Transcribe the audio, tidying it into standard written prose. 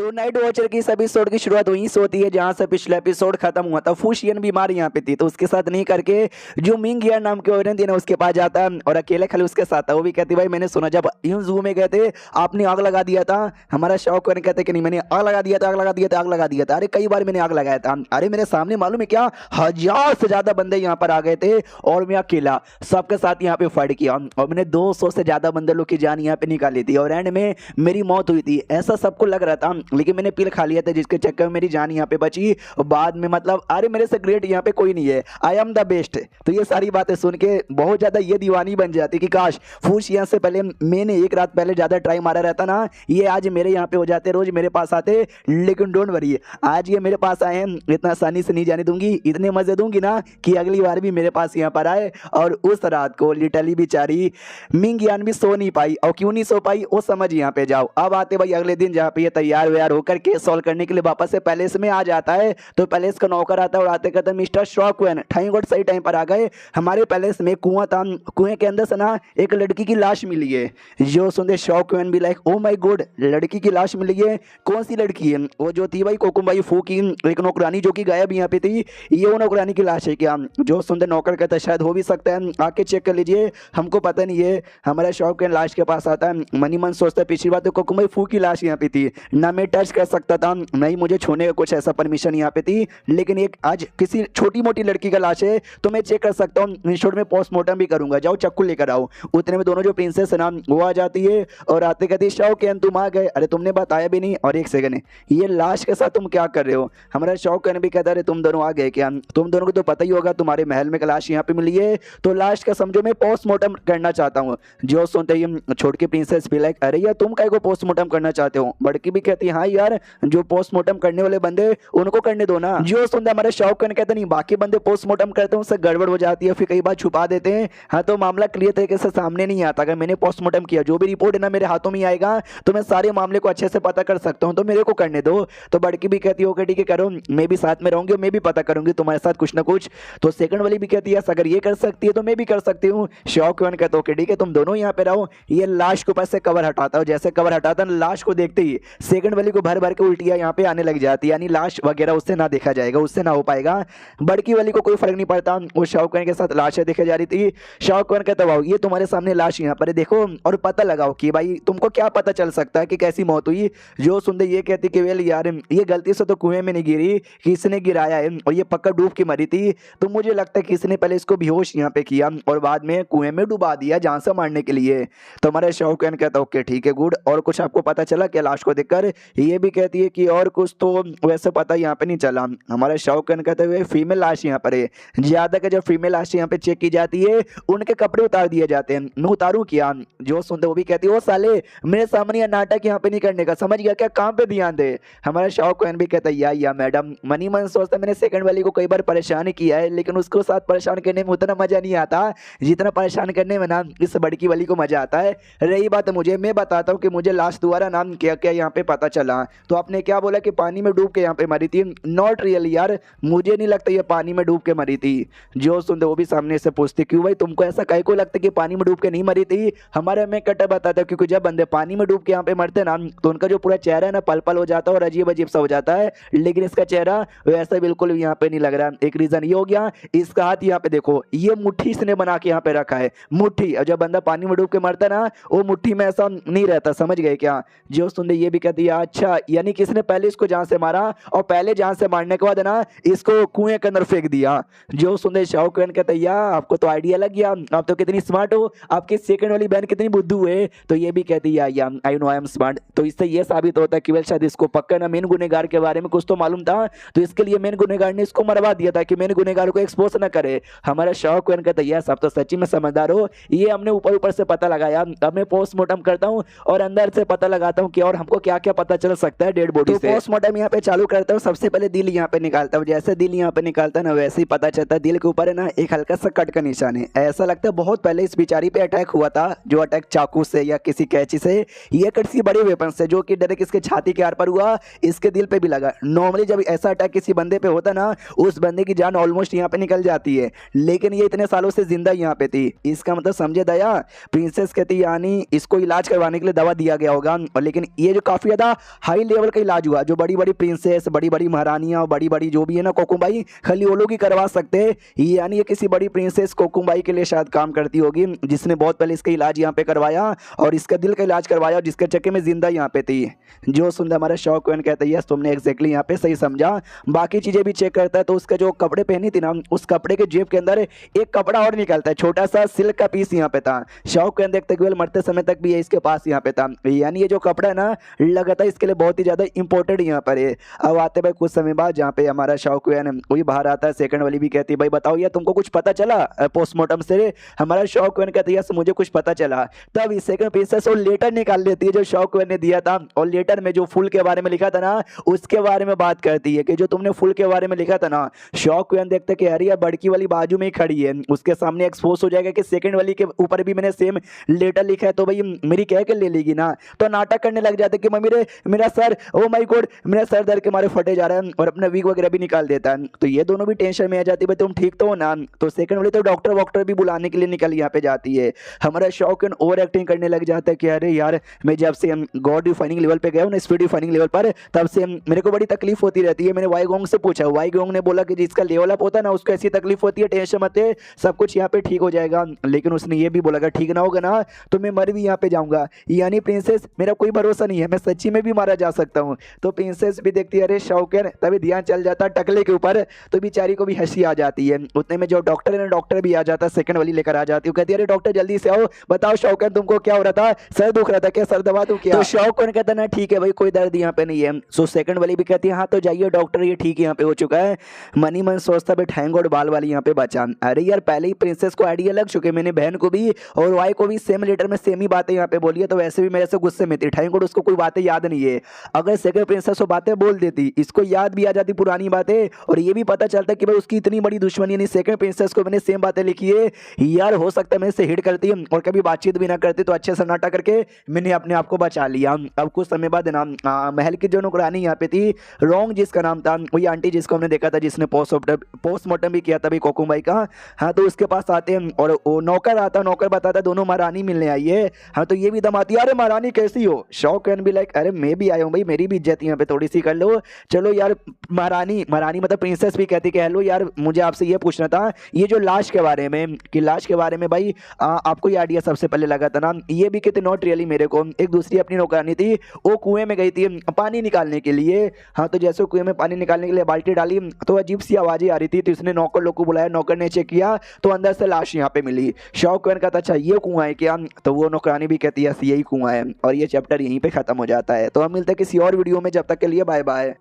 तो night watcher की इस एपिसोड की शुरुआत वहीं से होती है जहां से पिछला एपिसोड खत्म हुआ था। फूशियन बीमार यहाँ पे थी तो उसके साथ नहीं करके जो मिंग यार नाम के औरत थी ना उसके पास जाता है और अकेले खाली उसके साथ था। वो भी कहती भाई मैंने सुना जब यूं जू में गए थे आपने आग लगा दिया था। हमारा शौक कहते कि नहीं मैंने आग लगा दिया था, आग लगा दिया था, आग लगा दिया था। अरे कई बार मैंने आग लगाया था। अरे मेरे सामने मालूम है क्या 1000 से ज्यादा बंदे यहाँ पर आ गए थे और मैं अकेला सबके साथ यहाँ पे फाइट किया और मैंने 200 से ज्यादा बंदे लोग की जान यहाँ पे निकाली थी और एंड में मेरी मौत हुई थी ऐसा सबको लग रहा था। लेकिन मैंने पिल खा लिया था जिसके चक्कर में मेरी जान यहाँ पे बची और बाद में मतलब अरे मेरे से ग्रेट यहाँ पे कोई नहीं है, आई एम द बेस्ट। तो ये सारी बातें सुन के बहुत ज्यादा ये दीवानी बन जाती कि काश फूश यहाँ से पहले मैंने एक रात पहले ज्यादा ट्राई मारा रहता ना, ये आज मेरे यहाँ पे हो जाते, रोज मेरे पास आते। लेकिन डोंट वरी आज ये मेरे पास आए हैं इतना आसानी से नहीं जाने दूंगी, इतने मजे दूंगी ना कि अगली बार भी मेरे पास यहाँ पर आए। और उस रात को लिटरली बेचारी मिंग यान भी सो नहीं पाई और क्यों नहीं सो पाई वो समझ यहाँ पे जाओ। अब आते भाई अगले दिन जहाँ पे ये तैयार व्यार होकर केस सॉल्व करने के लिए वापस से पैलेस में आ जाता है। तो पैलेस का नौकर आता है और आते कहते मिस्टर शॉकवेन थैंक गॉड सही टाइम पर आ गए। हमारे पैलेस में कुआं था, कुएं के अंदर से ना एक लड़की की लाश मिली है। जो सुनते शॉकवेन भी लाइक ओ माय गॉड लड़की की लाश मिली है, कौन सी लड़की है? वो जो थी भाई कोकुम भाई फू की एक नौकरानी जो कि गायब यहाँ पे थी, ये वो नौकरानी की लाश है क्या? जो सुनते नौकर कहता है शायद हो भी सकता है, आके चेक कर लीजिए हमको पता नहीं है। हमारा शॉकवेन लाश के पास आता है, मनी मन सोचता है पिछली बार तो कोकुम भाई फू की लाश यहाँ पे थी ना, मैं टच कर सकता था नहीं मुझे छूने का कुछ ऐसा परमिशन यहाँ पे थी, लेकिन एक आज किसी छोटी मोटी लड़की का लाश है तो मैं चेक कर सकता हूँ, इंश्योर में पोस्टमार्टम भी करूंगा, जाओ चक्कू लेकर आओ। उतने में दोनों जो प्रिंसेस है ना वो आ जाती है और आते कहती शौकैन तुम आ गए, अरे तुमने बताया भी नहीं और एक सेकंड ये लाश के साथ तुम क्या कर रहे हो? हमारा शौकैन भी कहता है तुम दोनों आ गए क्या? तुम दोनों को तो पता ही होगा तुम्हारे महल में लाश यहाँ पे मिली है तो लाश का समझो मैं पोस्टमार्टम करना चाहता हूँ। जो सुनते ही छोड़ के प्रिंसेस भी लाइक अरे यार तुम काय को पोस्टमार्टम करना चाहते हो? बड़की भी कहती है हाँ यार जो पोस्टमार्टम करने वाले बंदे उनको करने दो ना। जो सुनते हमारे शौकैन कहते नहीं बाकी बंदे पोस्टमार्टम करते हैं उससे गड़बड़ हो जाती है, फिर कई बार छुपा देते हैं। हाँ तो मामला क्लियर तरीके से सामने नहीं आता, अगर मैंने पोस्टमार्टम किया जो भी रिपोर्ट है ना मेरे हाथों में आएगा तो मैं सारे मामले को अच्छे से पता कर सकता हूँ, तो मेरे को करने दो। तो बड़की भी कहती है ओके ठीक है करो, मैं भी साथ में रहूंगी, मैं भी पता करूंगी तुम्हारे साथ कुछ ना कुछ। तो सेकंड वाली भी कहती है अगर ये कर सकती है तो मैं भी कर सकती हूँ। शौकैन कहता ओके ठीक है तुम दोनों यहाँ पे रहो। ये लाश के ऊपर से कवर हटाता है, जैसे कवर हटाता है लाश को देखते ही सेकंड वाली को भर भर के उल्टियां यहाँ पे आने लग जाती है, यानी लाश वगैरह उससे ना देखा जाएगा, उससे ना हो पाएगा। बड़की वाली को कोई फर्क नहीं पड़ता, वो शौकैन के साथ लाशें देखी जा रही थी। शौकैन कहता वाओ ये तुम्हारे सामने लाश यहाँ पर है देखो और पता लगाओ कि भाई तुमको क्या पता चल सकता है कि कैसी मौत हुई। जो सुनते ये कहती कि वेल यार ये गलती से तो कुएं में नहीं गिरी, किसने गिराया है और ये पक्का डूब के मरी थी, तो मुझे लगता है किसने पहले इसको बेहोश यहाँ पे किया और बाद में कुएं में डुबा दिया जान से मारने के लिए। तो हमारे शौकैन कहता ओके ठीक है गुड, और कुछ आपको पता चला क्या लाश को देखकर? ये भी कहती है कि और कुछ तो वैसे पता यहाँ पे नहीं चला। हमारे शौकैन कहते हुए फीमेल लाश यहाँ पर है, ज्यादा का जब फीमेल लाश यहाँ पे चेक की जाती है उनके कपड़े उतार दिए जाते हैं, मैं उतारूं क्या? जो सुनते वो भी कहती है वो साले मेरे सामने ये नाटक यहाँ पे नहीं करने का, समझ गया क्या? काम पे ध्यान दे। हमारा शौकैन भी कहता है या मैडम मनी मन सोचता मैंने सेकंड वाली को कई बार परेशान किया है लेकिन उसको साथ परेशान करने में उतना मजा नहीं आता जितना परेशान करने में ना इस बड़की वाली को मजा आता है। रही बात मुझे, मैं बताता हूँ कि मुझे लाश दोबारा नाम क्या क्या यहाँ पे पता चला। तो आपने क्या बोला कि पानी में डूब के यहाँ पे मरी थी? नॉट रियली यार, मुझे नहीं लगता ये पानी में डूब के मरी थी। जो सुनते वो भी सामने से पूछते क्यों भाई तुमको ऐसा काहे को लगता है कि पानी में डूब के नहीं मरी थी? हमारे में कटा बताता है क्योंकि जब बंदे पानी में डूब के यहाँ पे मरते ना तो उनका जो पूरा चेहरा है ना पल पल हो जाता है और अजीब अजीब सा हो जाता है, लेकिन इसका चेहरा वैसा बिल्कुल भी यहाँ पे नहीं लग रहा। एक रीजन ये हो गया इसका हाथ यहाँ पे देखो ये मुट्ठी इसने बना के यहाँ पे रखा है, मुट्ठी, और जब बंदा पानी में डूब के मरता है ना वो मुट्ठी में ऐसा नहीं रहता, समझ गए क्या? जो सुनते ये भी कहती है अच्छा यानी किसने पहले इसको जान से मारा और पहले जान से मारने के बाद है ना इसको कुएं के अंदर फेंक दिया। जो सुनते शौकैन कहते या आपको तो आइडिया लग गया, आप तो कितनी स्मार्ट हो, आपकी सेकंड वाली बहन कितनी बुद्धू है। तो ये भी कहती है या I know I am smart. तो इससे ये साबित होता है कि वेल शायद इसको पक्का ना मेन गुनहगार के बारे में कुछ तो मालूम था, तो इसके लिए मेन गुनहगार ने इसको मरवा दिया था कि मेन गुनहगार को एक्सपोज ना करे। हमारा शौकैन कहता है आप तो सच्ची में समझदार हो, ये हमने ऊपर ऊपर से पता लगाया, अब मैं पोस्टमार्टम करता हूँ और अंदर से पता लगाता हूँ कि और हमको क्या क्या पता चल सकता है डेड बॉडी से। पोस्टमार्टम यहाँ पे चालू करता हूँ, सबसे पहले दिल यहाँ पे निकालता हूँ, जैसे दिल यहाँ पे निकालता है ना वैसे ही पता चलता है दिल के ऊपर है ना एक हल्का सा कट का निशान है। ऐसा लगता है बहुत पहले इस बेचारी पे अटैक हुआ था, जो अटैक चाकू से या किसी कैंची से, ये किसी बड़े वेपन से जो कि डायरेक्ट इसके छाती के आर पर हुआ, इसके दिल पे भी लगा। नॉर्मली जब ऐसा अटैक किसी बंदे पे होता ना उस बंदे की जान ऑलमोस्ट यहाँ पे निकल जाती है, लेकिन ये इतने सालों से जिंदा यहाँ पे थी। इसका मतलब समझे दया? प्रिंसेस कहती यानी इसको इलाज करवाने के लिए दवा दिया गया होगा, और लेकिन ये जो काफी ज्यादा हाई लेवल का इलाज हुआ। जो बड़ी बड़ी प्रिंसेस, बड़ी बड़ी महारानियां, बड़ी बड़ी जो भी है ना कोकुबाई, खाली वो लोग ही करवा सकते हैं। यानी ये किसी बड़ी प्रिंसेस कोकुबाई के लिए शायद काम करती होगी, जिसने बहुत पहले इसका इलाज यहाँ पे करवाया और इसका दिल का इलाज करवाया, जिसके चक्के में जिंदा यहाँ पे थी। जो सुनता हमारा शौकवन कहता है यस तुमने एग्जैक्टली यहाँ पे सही समझा। बाकी चीजें भी चेक करता है तो उसका जो कपड़े पहनी थी ना, उस कपड़े के जेब के अंदर एक कपड़ा और निकलता है, छोटा सा सिल्क का पीस यहाँ पे था। शौकवन देखते केवल मरते समय तक भी ये इसके पास यहाँ पे था। यानी ये जो कपड़ा है ना, लगातार इसके लिए बहुत ही ज्यादा इंपॉर्टेंट यहाँ पर है। अब आते भाई कुछ समय बाद जहाँ पे हमारा शौकवन वही बाहर आता है। सेकंड वाली भी कहती है भाई बताओ यार तुमको कुछ पता चला पोस्टमार्टम से? हमारा शौकवन कहती है यस मुझे कुछ पता चला। तब इस सेकंड प्रिंसेस वो लेटर निकाल लेती है जो शौकवन ने दिया था, और लेटर में जो फूल के बारे में लिखा था ना उसके बारे में बात करती है कि जो तुमने फूल के बारे में लिखा था ना। शौकवन देखते कि अरे यार बड़की वाली बाजू में ही खड़ी है, उसके सामने एक्सपोज हो जाएगा कि सेकंड वाली के ऊपर भी मैंने सेम लेटर लिखा है, तो भाई मेरी कह के ले लेगी ना। तो नाटक करने लग जाते कि मम्मी रे मेरा सर, ओ माय गॉड मेरा सर दर्द के मारे फटे जा रहा है, और अपना वीक वगैरह भी निकाल देता है। तो ये दोनों भी टेंशन में आ जाती है भाई तुम ठीक तो हो ना। तो सेकंड वाली तो डॉक्टर वॉक्टर भी बुलाने के लिए निकल यहाँ पे जाती है। हमारा शौकवन ओवर एक्टिंग करने लग जाता है कि अरे यार मैं जब से गॉड रिफाइनिंग लेवल पे गया हूँ ना, स्पीड रिफाइनिंग लेवल पर, तब से मेरे को बड़ी तकलीफ होती रहती है। मैंने वाईगोंग से पूछा, वाईगोंग ने बोला कि जिसका लेवल अप होता है ना उसको ऐसी तकलीफ होती है, टेंशन मत ले सब कुछ यहाँ पे ठीक हो जाएगा। लेकिन उसने ये भी बोला कि ठीक ना होगा ना तो मैं मर भी यहाँ पे जाऊंगा। यानी प्रिंसेस मेरा कोई भरोसा नहीं है, मैं सच्ची में भी मारा जा सकता हूँ। तो प्रिंसेस भी देखती है अरे शौकवन, तभी ध्यान चल जाता है टकले के ऊपर, तो बेचारी को भी हंसी आ जाती है। उतने में जो डॉक्टर है ना, डॉक्टर भी आ जाता है, सेकंड वाली लेकर आ जाती है। कहती है अरे डॉक्टर जल्दी से आओ, बताओ शौकवन तुमको क्या हो रहा था, सर दुख रहा था क्या, सर दबा दूं क्या? तो शौकवन कहता ना ठीक है भाई कोई दर्द यहाँ पे नहीं है। सो सेकंड वाली भी कहती है हाँ तो जाइए डॉक्टर ये ठीक यहाँ पे हो चुका है। मनी मन सोचता भाई ठैंग और बाल वाली यहाँ पे बचा। अरे यार पहले ही प्रिंसेस को आइडिया लग चुके, मैंने बहन को भी और वाई को भी सेम लेटर में सेम ही बातें यहाँ पे बोली है, तो वैसे भी मेरे से गुस्से में थी। ठैंग और उसको कोई बातें याद नहीं है। अगर सेकंड प्रिंसेस को बातें बोल देती, इसको याद भी आ जाती पुरानी बातें, और ये भी पता चलता कि भाई उसकी इतनी बड़ी दुश्मनी नहीं, सेकंड प्रिंसेस को मैंने सेम बातें लिखी है यार, हो सकता है मैं इससे हिट करती और कभी बातचीत भी ना करती, तो अच्छे से नाटक करके मैंने अपने आप को बचा लिया। अब कुछ समय बाद ना महल की जो नौकरानी यहाँ पे थी, रोंग जिसका नाम था, वही आंटी जिसको हमने देखा था जिसने पोस्टमार्टम भी किया था भाई कोकुबाई का। हाँ तो उसके पास आते हैं और वो नौकर आता, नौकर बताता दोनों महारानी मिलने आई है। हाँ तो ये भी दम आती है अरे महारानी कैसी हो? शौकवन भी लाइक अरे मैं भी आया हूँ भाई, मेरी भी इज्जत यहाँ पे थोड़ी सी कर लो। चलो यार महारानी, महारानी मतलब प्रिंसेस भी कहती कि हेलो यार मुझे आपसे ये पूछना था ये जो लाश के बारे में, कि लाश के बारे में भाई आपको ये आइडिया सबसे पहले लगा था ना? ये भी कहते नॉट रियली मेरे को, एक दूसरी अपनी नौकरानी थी वो कुएं में गई थी पानी निकालने के लिए। हाँ तो जैसे कुएं में पानी निकालने के लिए बाल्टी डाली तो अजीब सी आवाजें आ रही थी, तो इसने नौकर लोग को बुलाया, नौकर ने चेक किया तो अंदर से लाश यहाँ पे मिली। शौकवन कहता अच्छा ये कुआं है क्या? तो वो नौकरानी भी कहती है यही कुआं है। और ये चैप्टर यहीं पे खत्म हो जाता है। तो हम मिलते हैं किसी और वीडियो में, जब तक के लिए बाय बाय।